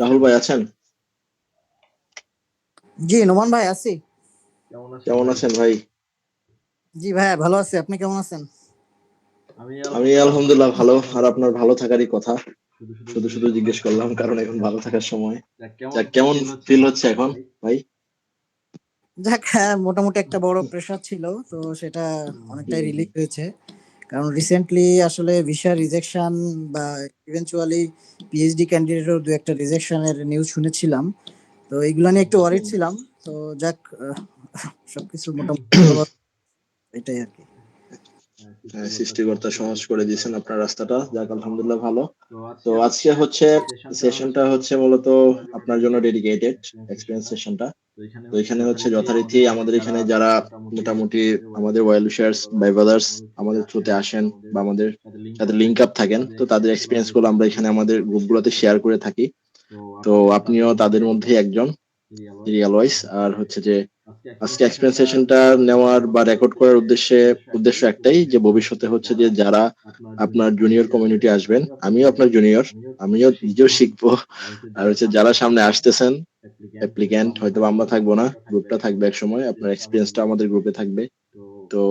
রাহুল ভাই আছেন? জি নোমান ভাই আছি। কেমন আছেন ভাই? জি ভাইয়া ভালো আছি, আপনি কেমন আছেন? আমি আলহামদুলিল্লাহ ভালো। আর আপনার ভালো থাকারই কথা, শুধু শুধু জিজ্ঞেস করলাম কারণ এখন ভালো থাকার সময়। যাক, কেমন ফিল হচ্ছে এখন ভাই? যাক হ্যাঁ, মোটামুটি একটা বড় প্রেশার ছিল, তো সেটা অনেকটাই রিলিফ হয়েছে। কারণ রিসেন্টলি আসলে ভিসা রিজেকশন বা ইভেনচুয়ালি পিএইচডি ক্যান্ডিডেটের দু একটা রিজেকশনের নিউজ শুনেছিলাম। তো এইগুলা নিয়ে একটু ওয়ারিড ছিলাম। তো যাক, সবকিছু মোটামুটি ভালো, এটাই আর কি। হ্যাঁ, সৃষ্টিকর্তা সহজ করে দিয়েছেন আপনার রাস্তাটা, যাক আলহামদুলিল্লাহ ভালো। তো আজকে হচ্ছে সেশনটা হচ্ছে মূলত আপনার জন্য ডেডিকেটেড এক্সপিরিয়েন্স সেশনটা। তো এখানে হচ্ছে যথারীতি আমাদের এখানে যারা মোটামুটি আমাদের ওয়েল উইশার্স বাই ব্রাদার্স আমাদের থ্রুতে আসেন বা আমাদের সাথে লিঙ্ক আপ থাকেন, তো তাদের এক্সপিরিয়েন্স গুলো আমরা এখানে আমাদের গ্রুপগুলোতে শেয়ার করে থাকি। তো আপনিও তাদের মধ্যে একজন, সিরিয়াল ওয়াইজ। আর হচ্ছে যে আজকে এক্সপিরিয়েন্স সেশনটা নেওয়ার বা রেকর্ড করার উদ্দেশ্য একটাই, যে ভবিষ্যতে হচ্ছে যে যারা আপনার জুনিয়র কমিউনিটি আসবেন, আমিও আপনার জুনিয়র, আমিও নিজেও শিখবো। আর হচ্ছে যারা সামনে আসতেছেন অ্যাপ্লিক্যান্ট, হয়তো আমরা থাকবো না, গ্রুপটা থাকবে এক সময়, আপনার এক্সপিরিয়েন্সটা আমাদের গ্রুপে থাকবে। তো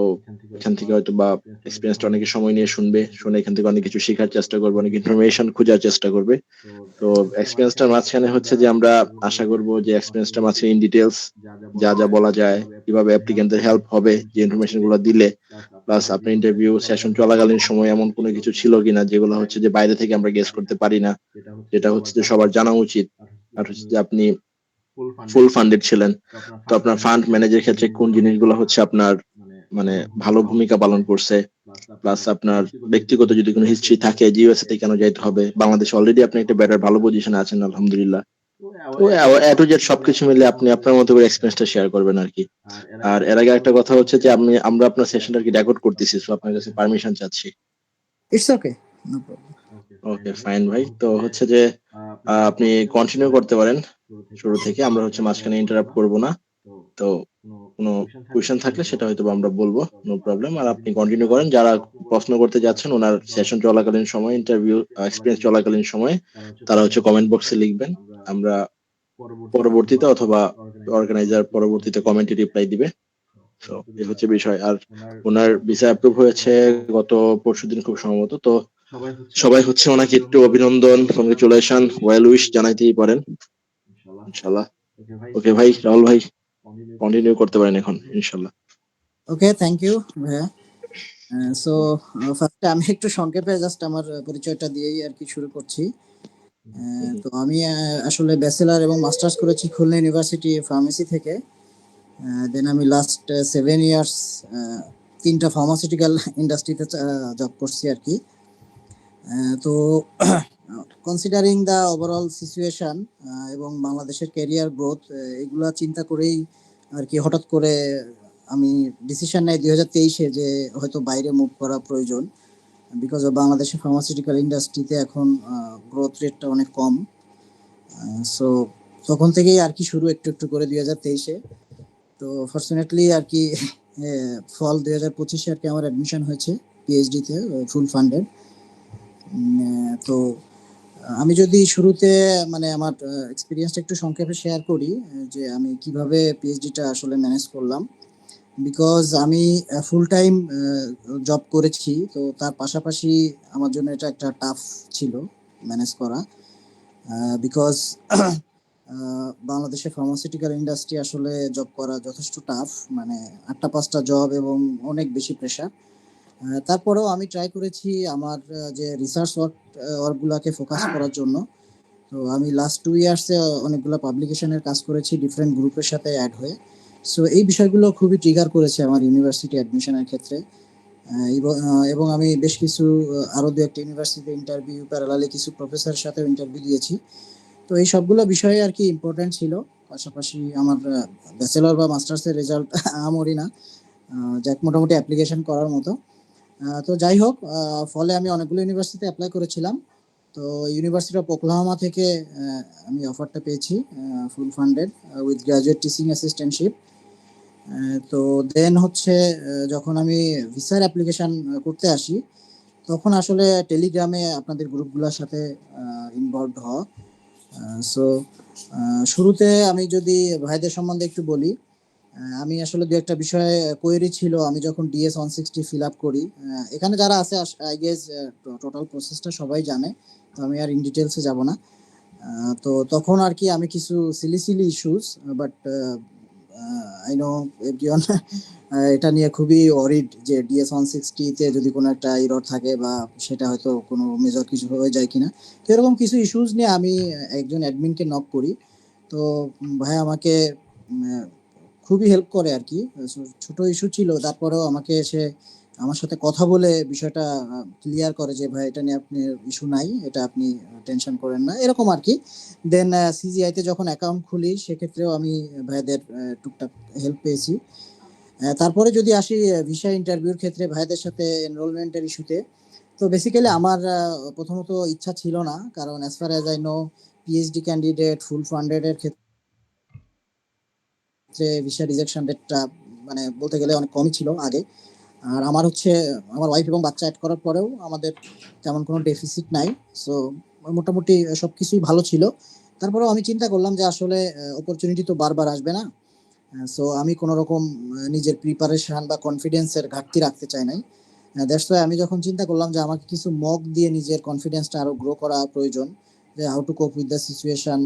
এখান থেকে হয়তো বা এক্সপিরিয়েন্সটা অনেকে সময় নিয়ে শুনবে, শুনে এখান থেকে অনেক কিছু শেখার চেষ্টা করবে, অনেক ইনফরমেশন খোঁজার চেষ্টা করবে। তো এক্সপিরিয়েন্সটার মাঝখানে হচ্ছে যে আমরা আশা করব যে এক্সপিরিয়েন্সটার মাঝখানে ইন ডিটেলস যা যা বলা যায়, কিভাবে অ্যাপ্লিকেন্টদের হেল্প হবে যে ইনফরমেশন গুলো দিলে, প্লাস আপনার ইন্টারভিউ সেশন চলাকালীন সময় এমন কোনো কিছু ছিল কিনা যেগুলো হচ্ছে যে বাইরে থেকে আমরা গেস করতে পারি না, যেটা হচ্ছে যে সবার জানা উচিত। আর হচ্ছে যে আপনি ফুল ফান্ডেড ছিলেন, তো আপনার ফান্ড ম্যানেজের ক্ষেত্রে কোন জিনিসগুলো হচ্ছে আপনার মানে ভালো ভূমিকা পালন করছে, প্লাস আপনার ব্যক্তিগত যদি কোনো হিস্ট্রি থাকে যে ইউএসএ তে কেন যাইতে হবে, বাংলাদেশে অলরেডি আপনি একটা বেটার ভালো পজিশনে আছেন আলহামদুলিল্লাহ। তো এ টু জেড সবকিছু মিলে আপনি আপনার মতো করে এক্সপিরিয়েন্সটা শেয়ার করবেন আর কি। আর এর আগে একটা কথা হচ্ছে যে আমরা আপনার সেশনটা কি রেকর্ড করতেছি, তো আপনার কাছে পারমিশন চাচ্ছি। It's okay, no problem. Okay fine ভাই, তো হচ্ছে যে আপনি কন্টিনিউ করতে পারেন শুরু থেকে, আমরা হচ্ছে মাঝখানে ইন্টারাপ্ট করব না। তো কোনো কোয়েশ্চেন থাকলে সেটা হয়তো বা আমরা বলবো, নো প্রবলেম। আর আপনি কন্টিনিউ করেন, যারা প্রশ্ন করতে যাচ্ছেন ওনার সেশন চলাকালীন সময়, ইন্টারভিউ এক্সপিরিয়েন্স চলাকালীন সময় তারা হচ্ছে কমেন্ট বক্সে লিখবেন। আমরা পরবর্তীতে অথবা অর্গানাইজার পরবর্তীতে কমেন্টে রিপ্লাই দিবে। তো এই হচ্ছে বিষয়। আর ওনার ভিসা অ্যাপ্রুভ হয়েছে গত পরশুদিন খুব সম্ভবত। তো সবাই হচ্ছে ওনাকে একটু অভিনন্দন, কংগ্রেচুলেশন, ওয়েল উইশ জানাইতেই পারেন ইনশাল্লাহ। ওকে ভাই, রাহুল ভাই কন্টিনিউ করতে পারেন এখন ইনশাল্লাহ। ওকে, থ্যাংক ইউ ভাইয়া। সো ফার্স্টে আমি একটু সংক্ষেপে জাস্ট আমার পরিচয়টা দিয়েই আর কি শুরু করছি। তো আমি আসলে ব্যাচেলার এবং মাস্টার্স করেছি খুলনা ইউনিভার্সিটি ফার্মেসি থেকে। দেন আমি লাস্ট 7 ইয়ার্স তিনটা ফার্মাসিউটিক্যাল ইন্ডাস্ট্রিতে জব করছি আর কি। তো কনসিডারিং দ্য ওভারঅল সিচুয়েশন এবং বাংলাদেশের ক্যারিয়ার গ্রোথ, এগুলা চিন্তা করেই আর কি হঠাৎ করে আমি ডিসিশন নেই 2023-এ যে হয়তো বাইরে মুভ করা প্রয়োজন, বিকজ অফ বাংলাদেশের ফার্মাসিউটিক্যাল ইন্ডাস্ট্রিতে এখন গ্রোথ রেটটা অনেক কম। সো তখন থেকেই আর কি শুরু একটু একটু করে 2023-এ। তো ফর্চুনেটলি আর কি ফল 2025-এ আর কি আমার অ্যাডমিশন হয়েছে পিএইচডিতে, ফুল ফান্ডেড। তো আমি যদি শুরুতে মানে আমার এক্সপিরিয়েন্সটা একটু সংক্ষেপে শেয়ার করি, যে আমি কিভাবে পিএইচডিটা আসলে ম্যানেজ করলাম। বিকজ আমি ফুল টাইম জব করেছি, তো তার পাশাপাশি আমার জন্য এটা একটা টাফ ছিল ম্যানেজ করা। বিকজ বাংলাদেশে ফার্মাসিউটিক্যাল ইন্ডাস্ট্রি আসলে জব করা যথেষ্ট টাফ, মানে 8টা 5টা জব এবং অনেক বেশি প্রেশার। তারপরেও আমি ট্রাই করেছি আমার যে রিসার্চ ওয়ার্কগুলোকে ফোকাস করার জন্য। তো আমি লাস্ট 2 ইয়ার্সে অনেকগুলো পাবলিকেশনের কাজ করেছি ডিফারেন্ট গ্রুপের সাথে অ্যাড হয়ে। সো এই বিষয়গুলো খুবই ট্রিগার করেছে আমার ইউনিভার্সিটি অ্যাডমিশনের ক্ষেত্রে। এবং আমি বেশ কিছু আরও দু একটা ইউনিভার্সিটি ইন্টারভিউ, প্যারালালি কিছু প্রফেসরের সাথেও ইন্টারভিউ দিয়েছি। তো এই সবগুলো বিষয়ে আর কি ইম্পর্টেন্ট ছিল। পাশাপাশি আমার ব্যাচেলর বা মাস্টার্সের রেজাল্ট আমারই না, যাক মোটামুটি অ্যাপ্লিকেশন করার মতো। তো যাই হোক, ফলে আমি অনেকগুলো ইউনিভার্সিটিতে অ্যাপ্লাই করেছিলাম। তো ইউনিভার্সিটি অফ ওকলাহোমা থেকে আমি অফারটা পেয়েছি ফুল funded with graduate teaching assistantship. তো দেন হচ্ছে যখন আমি ভিসার অ্যাপ্লিকেশন করতে আসি, তখন আসলে টেলিগ্রামে আপনাদের গ্রুপগুলোর সাথে ইনভলভ হওয়া, সো শুরুতে আমি যদি ভাইদের সম্বন্ধে একটু বলি, আমি আসলে দু একটা বিষয়ে কোয়েরি ছিল আমি যখন ডিএস 160 ফিল আপ করি। এখানে যারা আছে আই গেস টোটাল প্রসেসটা সবাই জানে, তো আমি আর ইন ডিটেলসে যাব না। তো তখন আর কি আমি কিছু silly silly issues, but I know everyone এটা নিয়ে খুবই অরিড যে DS160 যদি কোনো একটা এরর থাকে বা সেটা হয়তো কোনো মেজর কিছু হয়ে যায় কিনা। তো এরকম কিছু ইস্যুস নিয়ে আমি একজন অ্যাডমিনকে নক করি। তো ভাই আমাকে খুবই হেল্প করে আর কি। ছোট ইস্যু ছিল, তারপরেও আমাকে এসে আমার সাথে কথা বলে বিষয়টা ক্লিয়ার করে যে ভাই এটা নিয়ে আপনি ইস্যু নাই, এটা আপনি টেনশন করেন না, এরকম আর কি। দেন সিজিআই তে যখন অ্যাকাউন্ট খুলি সেক্ষেত্রেও আমি ভাইদের টুকটাক হেল্প পেয়েছি। তারপরে যদি আসি ভিসা ইন্টারভিউর ক্ষেত্রে ভাইদের সাথে এনরোলমেন্টের ইস্যুতে, তো বেসিক্যালি আমার প্রথমত ইচ্ছা ছিল না, কারণ as far as I know PhD candidate full funded এর ক্ষেত্রে ভিসা রিজেকশন রেটটা মানে বলতে গেলে অনেক কমই ছিল আগে। আর আমার হচ্ছে আমার ওয়াইফ এবং বাচ্চা অ্যাড করার পরেও আমাদের তেমন কোনো ডেফিসিট নাই। সো মোটামুটি সবকিছুই ভালো ছিল। তারপরেও আমি চিন্তা করলাম যে আসলে অপরচুনিটি তো বারবার আসবে না। সো আমি কোনো রকম নিজের প্রিপারেশন বা কনফিডেন্সের ঘাটতি রাখতে চাই নাই। দ্যাটস ওয়াই আমি যখন চিন্তা করলাম যে আমাকে কিছু মক দিয়ে নিজের কনফিডেন্সটা আরো গ্রো করা প্রয়োজন, যে হাউ টু কোপ উইথ দ্য সিচুয়েশন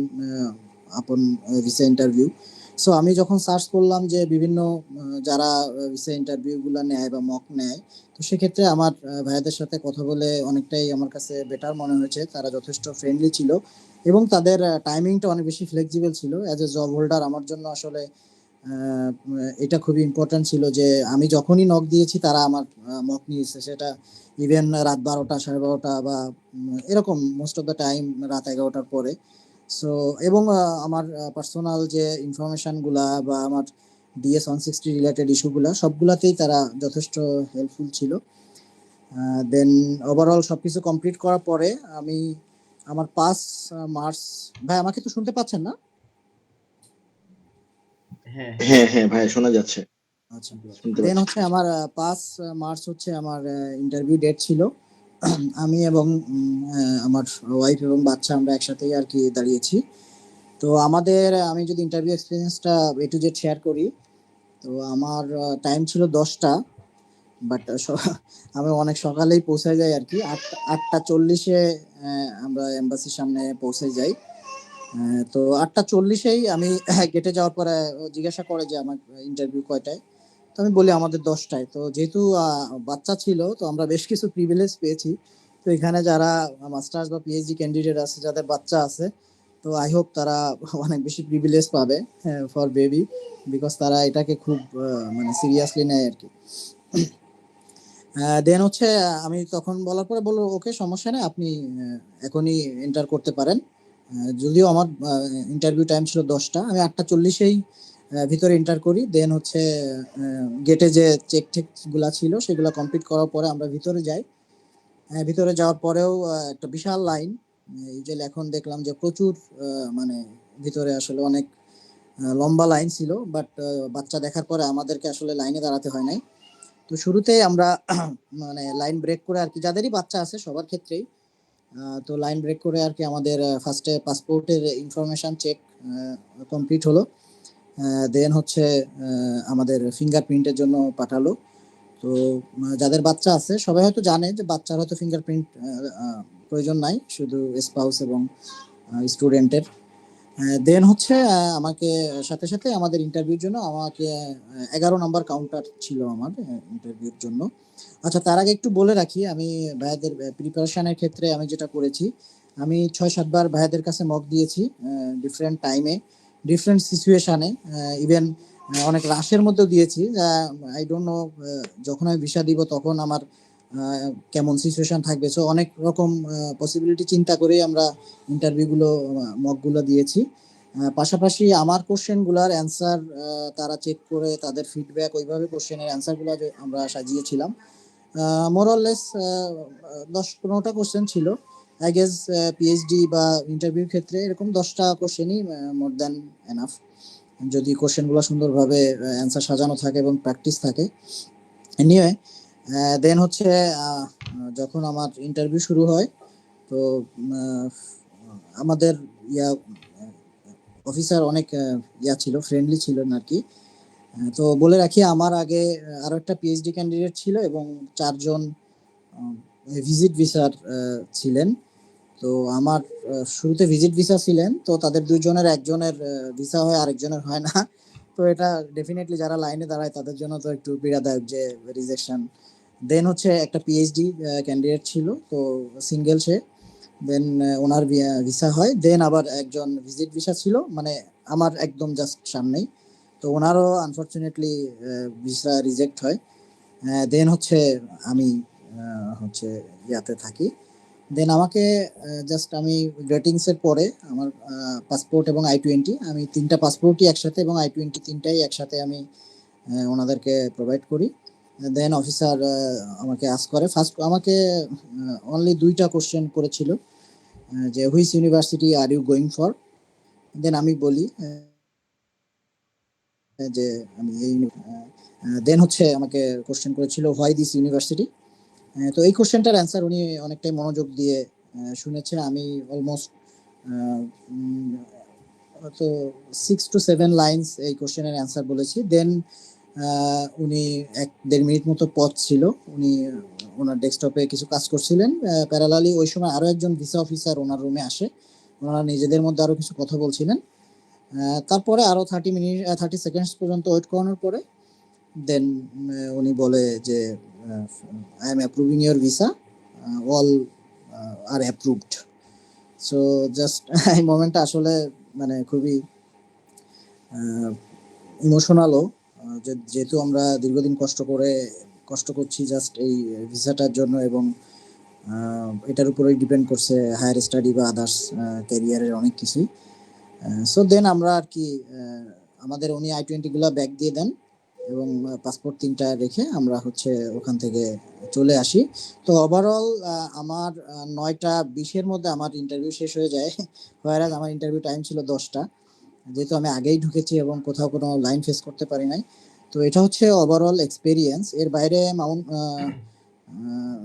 আপন ভিসা ইন্টারভিউ। সো আমি যখন সার্চ করলাম যে বিভিন্ন যারা ভিসা ইন্টারভিউ গুলো নেয় বা মক নেয়, তো সেক্ষেত্রে আমার ভাইয়াদের সাথে কথা বলে অনেকটাই আমার কাছে বেটার মনে হয়েছে। তারা যথেষ্ট ফ্রেন্ডলি ছিল এবং তাদের টাইমিংটা অনেক বেশি ফ্লেক্সিবল ছিল। অ্যাজ এ জব হোল্ডার আমার জন্য আসলে এটা খুবই ইম্পর্টেন্ট ছিল যে আমি যখনই নক দিয়েছি তারা আমার মক নিয়েছে, সেটা ইভেন রাত 12টা 12:30 বা এরকম মোস্ট অফ দ্য টাইম রাত 11টার পরে। সো এবং আমার পার্সোনাল যে ইনফরমেশন গুলা বা আমার DS160 রিলেটেড ইস্যুগুলা সবগুলাতেই তারা যথেষ্ট হেল্পফুল ছিল। দেন ওভারঅল সবকিছু কমপ্লিট করার পরে আমি আমার 5 মার্চ, ভাই আমাকে তো শুনতে পাচ্ছেন না? হ্যাঁ হ্যাঁ ভাই, শোনা যাচ্ছে, আচ্ছা, শুনতে দেন পাচ্ছি। হচ্ছে আমার 5 মার্চ হচ্ছে আমার ইন্টারভিউ ডেট ছিল। আমি এবং আমার ওয়াইফ এবং বাচ্চা আমরা একসাথেই আর কি দাঁড়িয়েছি। তো আমাদের আমি যদি ইন্টারভিউ এক্সপিরিয়েন্সটা এ টু জেড শেয়ার করি, তো আমার টাইম ছিল 10টা, বাট আমি অনেক সকালেই পৌঁছে যাই আর কি। 8টা 40-এ আমরা এম্বাসির সামনে পৌঁছে যাই। তো 8টা 40-এই আমি গেটে যাওয়ার পরে ও জিজ্ঞাসা করে যে আমার ইন্টারভিউ কয়টায়, তো আমি বলি আমাদের 10টায়। তো যেহেতু বাচ্চা ছিল, তো আমরা বেশ কিছু প্রিভিলেজ পেয়েছি। তো এখানে যারা মাস্টার্স বা পিএইচডি ক্যান্ডিডেট আছে যাদের বাচ্চা আছে, তো আই হোপ তারা অনেক বেশি প্রিভিলেজ পাবে ফর বেবি, বিকজ তারা এটাকে খুব মানে সিরিয়াসলি নেয় আর কি। দেন হচ্ছে আমি তখন বলার পরে বললো ওকে সমস্যা নেই, আপনি এখনই এন্টার করতে পারেন। যদিও আমার ইন্টারভিউ টাইম ছিল 10টা, আমি 8টা 40-এই ভিতরে এন্টার করি। দেন হচ্ছে গেটে যে চেক টেক গুলা ছিল সেগুলা কমপ্লিট করার পরে আমরা ভিতরে যাই। ভিতরে যাওয়ার পরেও একটা বিশাল লাইন। এই যে এখন দেখলাম যে প্রচুর মানে ভিতরে আসলে অনেক লম্বা লাইন ছিল, বাট বাচ্চা দেখার পরে আমাদেরকে আসলে লাইনে দাঁড়াতে হয় নাই। তো শুরুতেই আমরা মানে লাইন ব্রেক করে আর কি, যাদেরই বাচ্চা আছে সবার ক্ষেত্রেই তো লাইন ব্রেক করে আর কি আমাদের ফার্স্টে পাসপোর্টের ইনফরমেশন চেক কমপ্লিট হলো। দেন হচ্ছে আমাদের ফিঙ্গারপ্রিন্টের জন্য পাঠালো। তো যাদের বাচ্চা আছে সবাই হয়তো জানে যে বাচ্চার হয়তো ফিঙ্গারপ্রিন্ট প্রয়োজন নাই, শুধু স্পাউস এবং স্টুডেন্টের। দেন হচ্ছে আমাকে সাথে সাথে আমাদের ইন্টারভিউর জন্য আমাকে 11 নম্বর কাউন্টার ছিল আমার ইন্টারভিউর জন্য। আচ্ছা, তার আগে একটু বলে রাখি আমি ভাইয়াদের প্রিপারেশনের ক্ষেত্রে আমি যেটা করেছি, আমি 6-7 বার ভাইয়াদের কাছে মক দিয়েছি ডিফারেন্ট টাইমে, ডিফারেন্ট সিচুয়েশনে, ইভেন অনেক রাশের মধ্যেও দিয়েছি। আই ডোন্ট নো যখন আমি ভিসা দিব তখন আমার কেমন সিচুয়েশন থাকবে। সো অনেক রকম পসিবিলিটি চিন্তা করেই আমরা ইন্টারভিউগুলো মকগুলো দিয়েছি। পাশাপাশি আমার কোশ্চেনগুলোর অ্যান্সার তারা চেক করে তাদের ফিডব্যাক ওইভাবে কোশ্চেনের অ্যান্সারগুলো আমরা সাজিয়েছিলাম। মোরলেস 10-15টা কোশ্চেন ছিল। আই গেস পিএইচডি বা ইন্টারভিউর ক্ষেত্রে এরকম 10টা কোশ্চেনই মোর দ্যান এনাফ, যদি কোশ্চেনগুলো সুন্দরভাবে অ্যান্সার সাজানো থাকে এবং প্র্যাকটিস থাকে। নিয়ে দেন হচ্ছে যখন আমার ইন্টারভিউ শুরু হয়, তো আমাদের ইয়া অফিসার অনেক ইয়া ছিল, ফ্রেন্ডলি ছিলেন আর কি। তো বলে রাখি, আমার আগে আরো একটা পিএইচডি ক্যান্ডিডেট ছিল এবং 4 জন ভিজিট ভিসার ছিলেন। তো আমার শুরুতে ভিজিট ভিসা ছিলেন, তো তাদের 2 জনের একজনের ভিসা হয়, আরেকজনের হয় না। তো এটা ডেফিনেটলি যারা লাইনে দাঁড়ায় তাদের জন্য তো একটু পীড়াদায়ক যে রিজেকশন। দেন হচ্ছে একটা পিএইচডি ক্যান্ডিডেট ছিল, তো সিঙ্গেল সে। দেন ওনার ভিসা হয়। দেন আবার একজন ভিজিট ভিসা ছিল, মানে আমার একদম জাস্ট সামনেই। তো ওনারও আনফরচুনেটলি ভিসা রিজেক্ট হয়। দেন হচ্ছে আমি হচ্ছে ইয়াতে থাকি। দেন আমাকে জাস্ট আমি গ্রেটিংস এর পরে আমার পাসপোর্ট এবং I-20, আমি 3টা পাসপোর্টই একসাথে এবং I-20 3টাই একসাথে আমি ওনাদেরকে প্রোভাইড করি। দেন অফিসার আমাকে আস্ক করে, ফার্স্ট আমাকে অনলি 2টা কোশ্চেন করেছিল, যে which university are you going for. Then আমি বলি যে আমি এই, দেন হচ্ছে আমাকে কোশ্চেন করেছিল হোয়াই দিস ইউনিভার্সিটি। তো এই কোশ্চেনটার অ্যান্সার উনি অনেকটাই মনোযোগ দিয়ে শুনেছে। আমি অলমোস্ট তো 6 to 7 লাইনস এই কোশ্চেনের অ্যান্সার বলেছি। দেন উনি 1-1.5 মিনিট মতো পথ ছিল, উনি ওনার ডেস্কটপে কিছু কাজ করছিলেন প্যারালালি। ওই সময় আরো একজন ভিসা অফিসার ওনার রুমে আসে, ওনারা নিজেদের মধ্যে আরো কিছু কথা বলছিলেন। তারপরে আরো 30 সেকেন্ডস পর্যন্ত ওয়েট করানোর পরে দেন উনি বলে যে I am approving your visa, all are approved. So just এই মোমেন্টটা আসলে মানে খুবই ইমোশনালও, যেহেতু আমরা দীর্ঘদিন কষ্ট করছি জাস্ট এই ভিসাটার জন্য, এবং এটার উপরেই ডিপেন্ড করছে হায়ার স্টাডি বা আদার্স ক্যারিয়ারের অনেক কিছুই। সো দেন আমরা আর কি আমাদের উনি I-20 গুলা ব্যাক দিয়ে দেন এবং পাসপোর্ট 3টা রেখে আমরা হচ্ছে ওখান থেকে চলে আসি। তো ওভারঅল আমার 9:20 মধ্যে আমার ইন্টারভিউ শেষ হয়ে যায়, হোয়ারাজ আমার ইন্টারভিউ টাইম ছিল 10টা, যেহেতু আমি আগেই ঢুকেছি এবং কোথাও কোনো লাইন ফেস করতে পারি নাই। তো এটা হচ্ছে ওভারঅল এক্সপেরিয়েন্স। এর বাইরে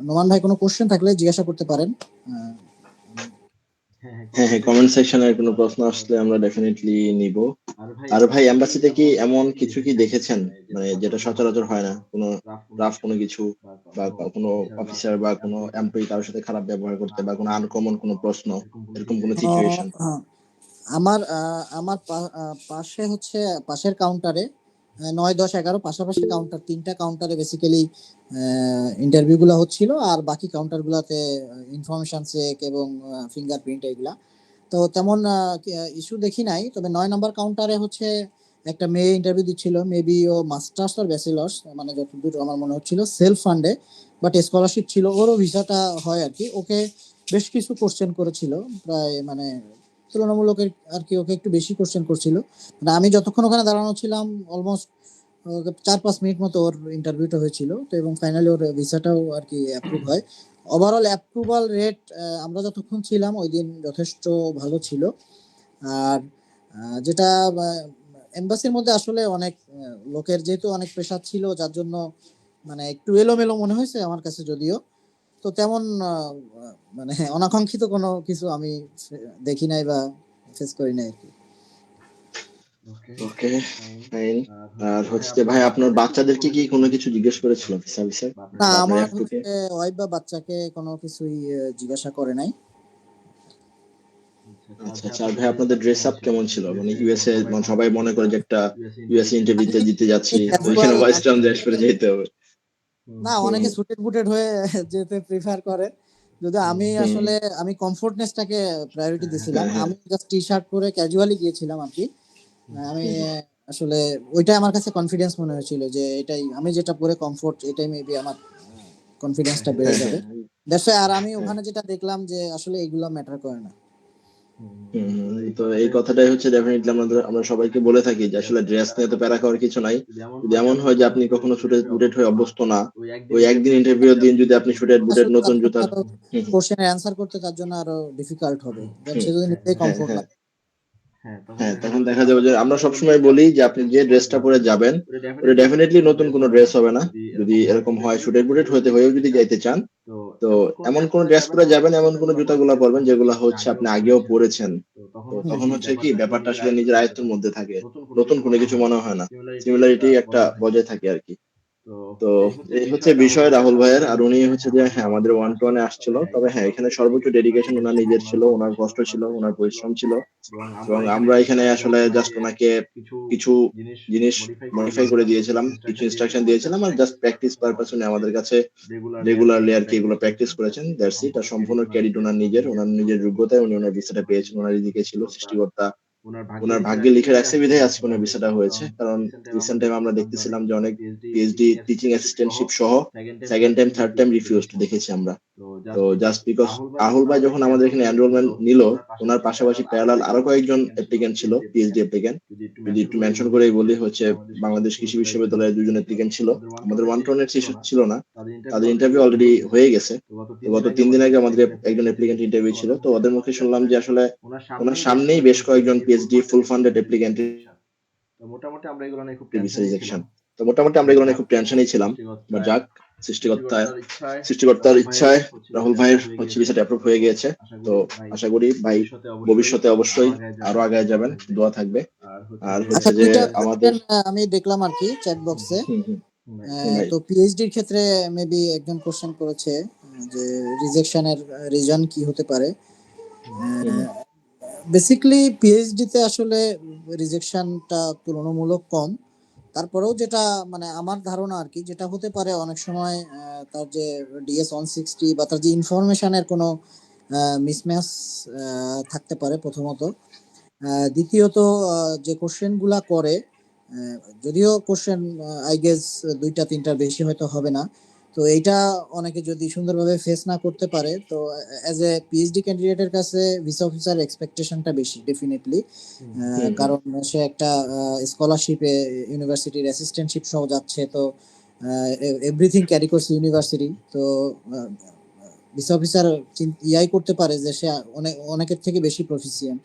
নোমান ভাই কোনো কোশ্চেন থাকলে জিজ্ঞাসা করতে পারেন। হ্যাঁ, কমেন্ট সেকশনে কোনো প্রশ্ন আসলে আমরা ডেফিনেটলি নিব। আর ভাই, এম্বাসিতে কি এমন কিছু কি দেখেছেন মানে যেটা সচরাচর হয় না, কোনো রাফ কোনো কিছু, বা কোনো অফিসার বা কোনো এমপ্লয়ি কারোর সাথে খারাপ ব্যবহার করতে, বা কোনো আনকমন কোনো প্রশ্ন, এরকম কোনো সিচুয়েশন? আমার পাশে হচ্ছে পাশের কাউন্টারে 9, 10, 11 পাশাপাশি কাউন্টার, 3টা কাউন্টারে বেসিক্যালি ইন্টারভিউ গুলা হচ্ছিল, আর বাকি কাউন্টার গুলাতে ইনফরমেশন চেক এবং ফিঙ্গারপ্রিন্ট এগুলা। তো তেমন ইস্যু দেখি নাই। তবে 9 নম্বর কাউন্টারে হচ্ছে একটা মেয়ে ইন্টারভিউ দিচ্ছিল, মেবি ও মাস্টার্স আর ব্যাচেলার্স, মানে যতদূর আমার মনে হচ্ছিল সেলফ ফান্ডে, বাট স্কলারশিপ ছিল, ওরও ভিসাটা হয় আর কি। ওকে বেশ কিছু কোশ্চেন করেছিল, প্রায় মানে তুলনামূলক আর কি, ওকে একটু বেশি কোশ্চেন করছিল। মানে আমি যতক্ষণ ওখানে দাঁড়ানো ছিলাম অলমোস্ট 4-5 মিনিট মতো ওর ইন্টারভিউটা হয়েছিল। তো এবং ফাইনালি ওর ভিসাটাও আর কি অ্যাপ্রুভ হয়। ওভারঅল অ্যাপ্রুভাল রেট আমরা যতক্ষণ ছিলাম ওই দিন যথেষ্ট ভালো ছিল। আর যেটা এমবাসির মধ্যে আসলে অনেক লোকের যেহেতু অনেক প্রেশার ছিল, যার জন্য মানে একটু এলোমেলো মনে হয়েছে আমার কাছে যদিও। তো তেমন মানে অনাকাঙ্ক্ষিত কোনো কিছু আমি দেখি নাই বা ফেস করি নাই আর কি। ওকে, ফাইন। আর হচ্ছে ভাই, আপনার বাচ্চাদেরকে কি কোনো কিছু জিজ্ঞেস করেছিল ভিসা বিষয়ে, না, বা আপনার আমার F2 কে? হচ্ছে ওয়াইফ বা বাচ্চাকে কোনো কিছুই জিজ্ঞাসা করে নাই। আচ্ছা আচ্ছা। আর ভাই, আপনাদের ড্রেস আপ কেমন ছিল? মানে ইউএসএ, মানে সবাই মনে করে যে একটা ইউএসএ ইন্টারভিউতে দিতে যাচ্ছি, তো এখানে ওয়েস্টার্ন ড্রেস পরে যেতে হবে। না, অনেকে সুটেড বুটেড হয়ে যেতে প্রিফার করে, যদি আমি আসলে আমি কমফোর্টনেসটাকে প্রায়োরিটি দিয়েছিলাম। আমি জাস্ট টি শার্ট পরে ক্যাজুয়ালি গিয়েছিলাম আর কি। আমি আসলে ওইটাই আমার কাছে কনফিডেন্স মনে হয়েছিল, যে এটাই আমি যেটা পরে কমফোর্ট, এটাই মেবি আমার কনফিডেন্সটা বেড়ে যাবে। আর আমি ওখানে যেটা দেখলাম যে আসলে এগুলো ম্যাটার করে না। তো এই কথাটাই হচ্ছে ডেফিনেটলি আমরা সবাইকে বলে থাকি যে আসলে ড্রেস নিয়ে তো প্যারা খাওয়ার কিছু নাই। যদি এমন হয় যে আপনি কখনো সুটেড বুটেড হয়ে অভ্যস্ত না, ওই একদিন ইন্টারভিউ দিন যদি আপনি সুটেড বুটেড আসলে নতুন জুতার। কোশ্চেনের অ্যান্সার করতে তার জন্য আরো ডিফিকাল্ট হবে, দেন সে যদি নিজেই হ্যাঁ কমফোর্ট না। হ্যাঁ হ্যাঁ, তখন দেখা যাবে যে আমরা সবসময় বলি যে আপনি যে ড্রেসটা পরে যাবেন ওটা ডেফিনেটলি নতুন কোনো ড্রেস হবে না। যদি এরকম হয় সুটেড বুটেড হয়েও যদি যাইতে চান, তো এমন কোন ড্রেস পরে যাবেন, এমন কোন জুতাগুলা পরবেন যেগুলা হচ্ছে আপনি আগেও পরেছেন। তো তখন হচ্ছে কি ব্যাপারটা আসলে নিজের আয়ত্তের মধ্যে থাকে, নতুন কোনো কিছু মনে হয় না, সিমিলারিটি একটা বজায় থাকে আর কি। তো এই হচ্ছে বিষয় রাহুল ভাইয়ের। আর উনি হচ্ছে যে হ্যাঁ আমাদের ওয়ান টু ওয়ানে আসছিল, তবে হ্যাঁ এখানে সর্বোচ্চ ডেডিকেশন ওনার নিজের ছিল, ওনার কষ্ট ছিল, ওনার পরিশ্রম ছিল। এবং আমরা এখানে আসলে জাস্ট ওনাকে কিছু জিনিস মডিফাই করে দিয়েছিলাম, কিছু ইনস্ট্রাকশন দিয়েছিলাম, আর জাস্ট প্র্যাকটিস পারপাস উনি আমাদের কাছে রেগুলারলি আর কি এগুলো প্র্যাকটিস করেছেন, দ্যাটস ইট। আর সম্পূর্ণ ক্রেডিট ওনার নিজের যোগ্যতায় উনি ওনার ভিসাটা পেয়েছেন, ওনার এদিকে ছিল সৃষ্টিকর্তা ওনার ভাগ্যে লিখে রাখছে বিধায় আজকে ওনার ভিসাটা হয়েছে। কারণ রিসেন্ট টাইম আমরা দেখতেছিলাম যে অনেক পিএইচডি টিচিং অ্যাসিস্ট্যান্টশিপ সহ second time third time refused দেখেছি আমরা। তো জাস্ট বিকজ রাহুল ভাই যখন আমাদের এখানে এনরোলমেন্ট নিল, ওনার পাশাপাশি প্যারালাল আরো কয়েকজন অ্যাপ্লিকেন্ট ছিল, পিএইচডি অ্যাপ্লিকেন্ট। যদি একটু মেনশন করেই বলি, হচ্ছে বাংলাদেশ কৃষি বিশ্ববিদ্যালয়ের দুজন অ্যাপ্লিকেন্ট ছিল, আমাদের ওয়ান টু ওয়ানের ছিল না, তাদের ইন্টারভিউ অলরেডি হয়ে গেছে। তো গত 3 দিন আগে আমাদের একজন অ্যাপ্লিকেন্ট ইন্টারভিউ ছিল, তো ওদের মুখে শুনলাম যে আসলে ওনার সামনেই বেশ কয়েকজন পিএইচডি ফুল ফান্ডেড অ্যাপ্লিকেন্ট ভিসা রিজেকশন। তো মোটামুটি আমরা এগুলো নিয়ে খুব টেনশনই ছিলাম। বাট যাক, সৃষ্টিকর্তার ইচ্ছায় রাহুল ভাইয়ের হচ্ছে ভিসাটা অ্যাপ্রুভ হয়ে গিয়েছে। তো আশা করি ভাই ভবিষ্যতে অবশ্যই আরো আগায় যাবেন, দোয়া থাকবে। আর আচ্ছা, হচ্ছে যে দুইটা আমাদের question, আমি দেখলাম আর কি চ্যাট বক্সে। হুম হুম ভাই তো পিএইচডির ক্ষেত্রে মেবি একজন কোশ্চেন করেছে যে রিজেকশনের রিজন কি হতে পারে। হুম বেসিক্যালি পিএইচডি তে আসলে রিজেকশনটা তুলনামূলক কম। তারপরেও যেটা মানে আমার ধারণা আর কি, যেটা হতে পারে অনেক সময় তার যে ডিএস 160 বা তার যে ইনফরমেশনের কোনো মিসম্যাচ থাকতে পারে প্রথমত। দ্বিতীয়ত যে কোশ্চেন গুলা করে, যদিও কোশ্চেন আই গেস 2-3টার বেশি হয়তো হবে না। তো এইটা অনেকে যদি সুন্দরভাবে ফেস না করতে পারে, তো অ্যাজ এ পিএইচডি ক্যান্ডিডেটের কাছে ভিসা অফিসার এক্সপেকটেশনটা বেশি ডেফিনেটলি। হুম হুম কারণ সে একটা স্কলারশিপে ইউনিভার্সিটির অ্যাসিস্ট্যান্টশিপ সহ যাচ্ছে, তো এভরিথিং ক্যারি করছে ইউনিভার্সিটি। তো ভিসা অফিসার ইয়াই করতে পারে যে সে অনেকের থেকে বেশি প্রফিসিয়েন্ট।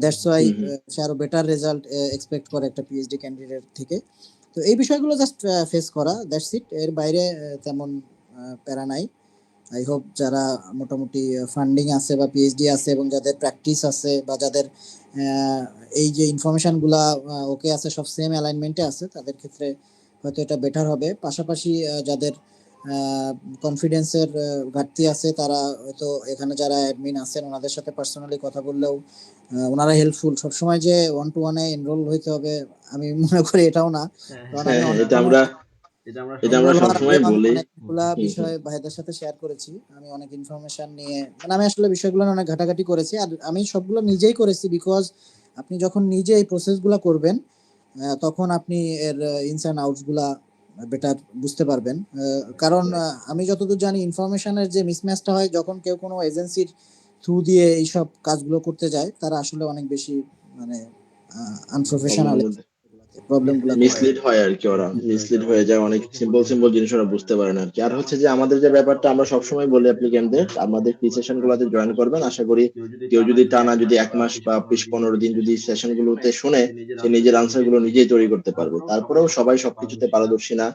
দ্যাটস ওয়াই হুম হুম সে আরো বেটার রেজাল্ট এক্সপেক্ট করে একটা পিএইচডি ক্যান্ডিডেট থেকে। তো এই বিষয়গুলো জাস্ট ফেস করা, দ্যাটস ইট। এর বাইরে তেমন প্যারা নাই। আই হোপ যারা মোটামুটি ফান্ডিং আছে বা পিএইচডি আছে এবং যাদের প্র্যাকটিস আছে বা যাদের আহ, এই যে ইনফরমেশন গুলা ওকে আছে, সব সেম অ্যালাইনমেন্টে আছে, তাদের ক্ষেত্রে হয়তো এটা বেটার হবে। পাশাপাশি যাদের কনফিডেন্সের ঘাটতি আছে, তারা হয়তো এখানে যারা অ্যাডমিন আছেন ওনাদের সাথে পার্সোনালি কথা বললেও ওনারা হেল্পফুল। সবসময় যে ওয়ান টু ওয়ানে এনরোল হইতে হবে আমি মনে করি এটাও না। কারণ আমি হ্যাঁ হ্যাঁ, অনেক এটা সময় আমরা এনরোল হওয়ার সবসময় আগেও আমি বলি। অনেকগুলা হুম হুম বিষয় ভাইদের সাথে শেয়ার করেছি। আমি অনেক ইনফরমেশন নিয়ে, মানে আমি আসলে বিষয়গুলো নিয়ে অনেক ঘাটাঘাটি করেছি, আর আমি সবগুলো নিজেই করেছি। বিকজ আপনি যখন নিজে এই প্রসেসগুলো করবেন, তখন আপনি এর ইনস অ্যান্ড আউটস গুলা বেটার বুঝতে পারবেন। কারণ আমি যতদূর জানি ইনফরমেশনের যে মিসম্যাচটা হয় যখন কেউ কোনো এজেন্সির থ্রু দিয়ে এইসব কাজগুলো করতে যায়, তারা আসলে অনেক বেশি মানে আনপ্রফেশনাল প্রবলেমের মধ্যে প্রবলেম গুলা করে। মিসলিড হয় আর কি, ওরা মিসলিড হয়ে যায়, অনেক সিম্পল সিম্পল জিনিস ওরা বুঝতে পারে না আর কি। আর হচ্ছে যে আমাদের যে ব্যাপারটা আমরা সবসময় বলি অ্যাপ্লিকেন্টদের, আমাদের প্রি সেশন গুলোতে জয়েন করবেন। আশা করি কেউ যদি টানা যদি 1 মাস বা 20-15 দিন যদি সেশন গুলোতে শুনে, সে নিজের আনসার গুলো নিজেই তৈরি করতে পারবে। তারপরেও সবাই সবকিছুতে পারদর্শী না,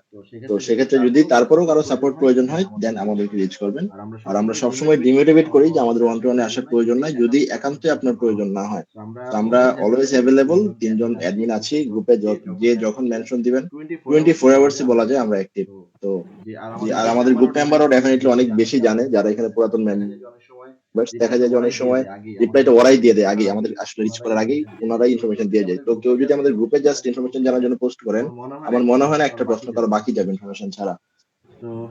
তো সেক্ষেত্রে যদি তারপরেও কারো সাপোর্ট প্রয়োজন হয় দেন আমাদেরকে রিচ করবেন। আর আমরা সবসময় ডিমোটিভেট করি যে আমাদের ওয়ান টু ওয়ানে আসার প্রয়োজন নাই, যদি একান্তই আপনার প্রয়োজন না হয়। তো আমরা অলওয়েজ অ্যাভেলেবল, 3জন অ্যাডমিন আছি গ্রুপে, যে যখন মেনশন দিবেন 24 আওয়ার্সই বলা যায় আমরা অ্যাক্টিভ। তো আর আমাদের গ্রুপ মেম্বারও ডেফিনেটলি অনেক বেশি জানে, যারা এখানে পুরাতন মেম্বার, দেখা যায় যে অনেক সময় রিপ্লাইটা ওরাই দিয়ে দেয় আগে, আমাদের আসলে রিচ করার আগেই ওনারাই ইনফরমেশন দিয়ে যায়। তো কেউ যদি আমাদের গ্রুপে জাস্ট ইনফরমেশন জানার জন্য পোস্ট করেন, আমার মনে হয় না একটা প্রশ্ন কারো বাকি যাবে ইনফরমেশন ছাড়া।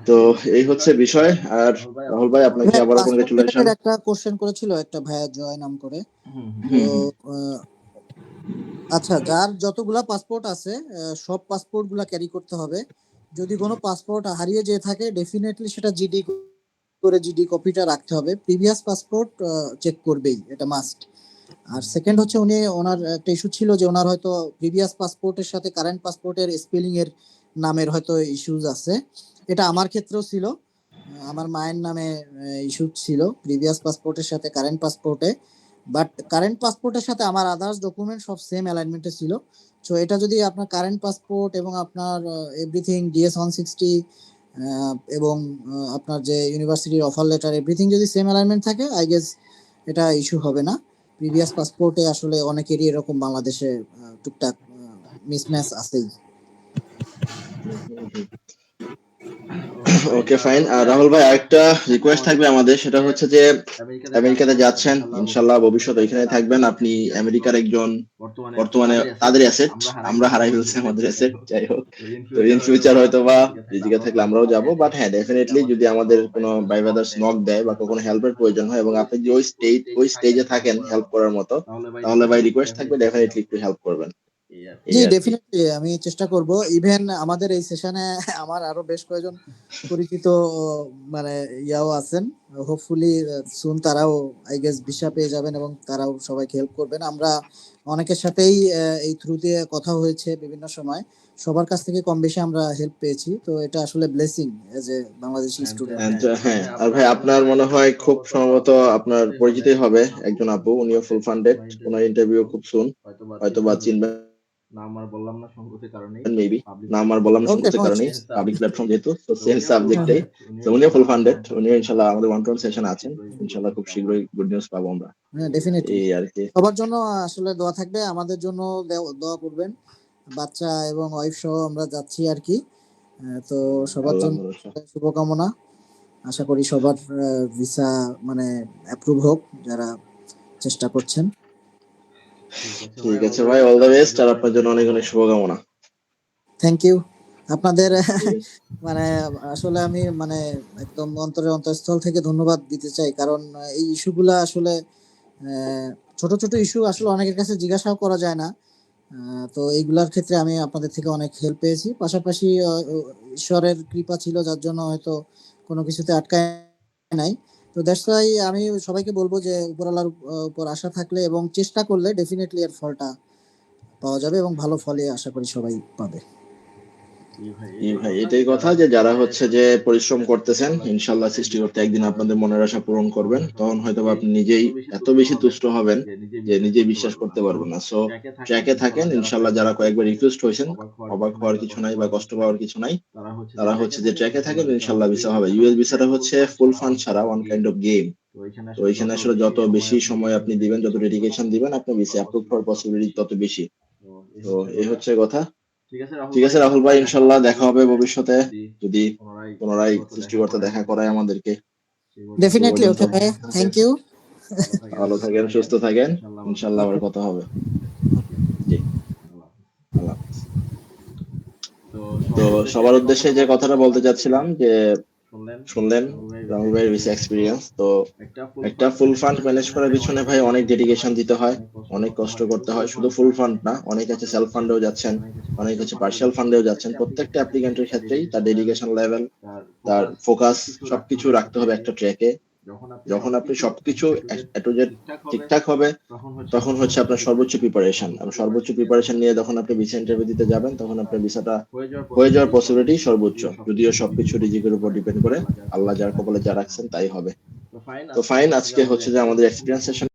তো এই হচ্ছে বিষয়। আর রাহুল ভাই আপনাকে আবারও পাসপোর্ট কংগ্রেচুলেশন। রিলেটেড একটা কোশ্চেন করেছিল একটা ভাইয়া জয় নাম করে। তো হুম হুম আহ, আচ্ছা, যার যতগুলা পাসপোর্ট আছে সব পাসপোর্ট গুলা ক্যারি করতে হবে। যদি কোনো পাসপোর্ট হারিয়ে যেয়ে থাকে, ডেফিনেটলি সেটা জিডি করে জিডি কপিটা রাখতে হবে। প্রিভিয়াস পাসপোর্ট চেক করবেই, এটা মাস্ট। আর সেকেন্ড হচ্ছে ওনার একটা ইস্যু ছিল যে ওনার হয়তো প্রিভিয়াস পাসপোর্টের সাথে কারেন্ট পাসপোর্টের স্পেলিং এর নামের হয়তো ইস্যুজ আছে। এটা আমার ক্ষেত্রেও ছিল। আমার মায়ের নামে ইস্যু ছিল প্রিভিয়াস পাসপোর্টের সাথে কারেন্ট পাসপোর্টে। বাট কারেন্ট পাসপোর্টের সাথে আমার আদার্স ডকুমেন্ট সব সেম অ্যালাইনমেন্টে ছিল। সো এটা যদি আপনার কারেন্ট পাসপোর্ট এবং আপনার এভরিথিং DS-160 এবং আপনার যে ইউনিভার্সিটির অফার লেটার এভরিথিং যদি সেম অ্যালাইনমেন্ট থাকে, আই গেস এটা ইস্যু হবে না। প্রিভিয়াস পাসপোর্টে আসলে অনেকেরই এরকম বাংলাদেশে টুকটাক মিসম্যাচ আছেই। Okay fine. রাহুল ভাই, আরেকটা রিকোয়েস্ট থাকবে আমাদের, সেটা হচ্ছে যে আমেরিকাতে যাচ্ছেন, ইনশাল্লাহ ভবিষ্যতে ওইখানে থাকবেন। আপনি আমেরিকার একজন বর্তমানে তাদের অ্যাসেট, আমরা হারাই ফেলছি আমাদের অ্যাসেট, যাই হোক। তো ইন ফিউচার হয়তো বা রিজিকে থাকলে আমরাও যাবো, বাট হ্যাঁ ডেফিনেটলি যদি আমাদের কোনো বাই ব্রাদার্স নক দেয় বা কোনো হেল্পের প্রয়োজন হয় এবং আপনি যদি ওই স্টেজে থাকেন হেল্প করার মতো, তাহলে ভাই রিকোয়েস্ট থাকবে ডেফিনেটলি একটু হেল্প করবেন। জি, ডেফিনেটলি আমি চেষ্টা করব। ইভেন আমাদের এই সেশনে আমার আরো বেশ কয়েকজন পরিচিত মানে ইয়াও আছেন। হোপফুলি সুন তারাও আই গেস ভিসা পেয়ে যাবেন এবং তারাও সবাইকে হেল্প করবেন। আমরা অনেকের সাথেই এই থ্রু দিয়ে কথা হয়েছে বিভিন্ন সময়। সবার কাছ থেকে কম বেশি আমরা হেল্প পেয়েছি। তো এটা আসলে blessing as a Bangladeshi student. হ্যাঁ, আর ভাই আপনার মনে হয় খুব সম্ভবত আপনার পরিচিতই হবে একজন আপু, উনিও ফুল ফান্ডেড, ওনার ইন্টারভিউ খুব সুন, হয়তো বা চিনবেন মেবি। না আমার বললাম না ওকে, সংগতির নো কারণে, ইস্যুস। পাবলিক প্ল্যাটফর্ম যেহেতু, তো সেম সাবজেক্টে। তো উনিও ফুল ফান্ডেড, উনিও ইনশাল্লাহ আমাদের 1-to-1 সেশন আছেন, ইনশাল্লাহ খুব শীঘ্রই গুড নিউজ পাবো আমরা। হ্যাঁ, ডেফিনেটলি। এই আর কি। সবার জন্য আসলে দোয়া থাকবে, আমাদের জন্য দোয়া করবেন। বাচ্চা এবং ওয়াইফ সহ আমরা যাচ্ছি আর কি। তো সবার আল্লাহ জন্য ভরসা। শুভকামনা। আশা করি সবার ভিসা মানে অ্যাপ্রুভ হোক যারা চেষ্টা করছেন। ঠিক আছে ভাই, অল দ্য বেস্ট, আর আপনার জন্য অনেক অনেক শুভকামনা। Thank you. আপনাদের ঠিক আছে। মানে আসলে আমি মানে একদম অন্তঃস্থল থেকে ধন্যবাদ দিতে চাই, কারণ এই ইস্যুগুলা আসলে ছোট ছোট ইস্যু আসলে অনেকের কাছে জিজ্ঞাসাও করা যায় না। তো এইগুলার ক্ষেত্রে আমি আপনাদের থেকে অনেক হেল্প পেয়েছি। পাশাপাশি ঈশ্বরের কৃপা ছিল যার জন্য হয়তো কোনো কিছুতে আটকায় নাই। তো দ্যাটস ওয়াই আমি সবাইকে বলবো যে উপরওয়ালার উপর আশা থাকলে এবং চেষ্টা করলে ডেফিনেটলি এর ফলটা পাওয়া যাবে এবং ভালো ফলে আশা করি সবাই পাবে। জি ভাই, এটাই কথা যে যারা হচ্ছে যে পরিশ্রম করতেছেন, ইনশাল্লাহ সৃষ্টিকর্তা একদিন আপনাদের মনের আশা পূরণ করবেন। তখন হয়তো বা আপনি নিজেই এত বেশি তুষ্ট হবেন যে নিজেই বিশ্বাস করতে পারবেন না। সো ট্র্যাকে থাকেন, ইনশাল্লাহ যারা কয়েকবার রিকোয়েস্ট হয়েছেন, অবাক হওয়ার কিছু নাই বা কষ্ট পাওয়ার কিছু নাই। তারা হচ্ছে যে ট্র্যাকে থাকেন, ইনশাল্লাহ ভিসা হবে। ইউএস ভিসাটা হচ্ছে ফুল ফান্ড ছাড়া ওয়ান কাইন্ড অফ গেম। তো এখানে আসলে যত বেশি সময় আপনি দিবেন, যত ডেডিকেশন দিবেন, আপনার ভিসা অ্যাপ্রুভ হওয়ার পসিবিলিটি তত বেশি। তো এই হচ্ছে কথা। ঠিক আছে রাহুল ভাই, ইনশাল্লাহ দেখা হবে ভবিষ্যতে, যদি পুনরায় সৃষ্টিকর্তা দেখা করায় আমাদেরকে। সে ডেফিনেটলি। পর্যন্ত ওকে ভাই, থ্যাংক ইউ। ভালো থাকেন, সুস্থ থাকেন, ইনশাল্লাহ আবার কথা হবে। জি, আল্লাহ হাফেজ। তো সবার উদ্দেশ্যে যে কথাটা বলতে চাচ্ছিলাম যে শুনলেন রাহুল ভাইয়ের ভিসা এক্সপিরিয়েন্স। তো একটা ফুল ফান্ড ম্যানেজ করার পিছনে ভাই অনেক ডেডিকেশন দিতে হয়, অনেক কষ্ট করতে হয়। শুধু ফুল ফান্ড না, অনেক আছে সেলফ ফান্ডেও যাচ্ছেন, অনেক আছে পার্শিয়াল ফান্ডেও যাচ্ছেন। প্রত্যেকটা অ্যাপ্লিকেন্টের ক্ষেত্রেই তার ডেডিকেশন লেভেল, তার ফোকাস সবকিছু রাখতে হবে একটা ট্র্যাকে। যখন আপনি সবকিছু এ টু জেড ঠিকঠাক হবে, তখন হচ্ছে আপনার সর্বোচ্চ প্রিপারেশন, আর সর্বোচ্চ প্রিপারেশন নিয়ে যখন আপনি ভিসা ইন্টারভিউ দিতে যাবেন, তখন আপনার ভিসাটা হয়ে যাওয়ার পসিবিলিটি সর্বোচ্চ। যদিও সবকিছু রিজিকের উপর ডিপেন্ড করে, আল্লাহ যার কপালে যা রাখছেন তাই হবে। তো ফাইন, আজকে হচ্ছে যে আমাদের এক্সপিরিয়েন্স সেশন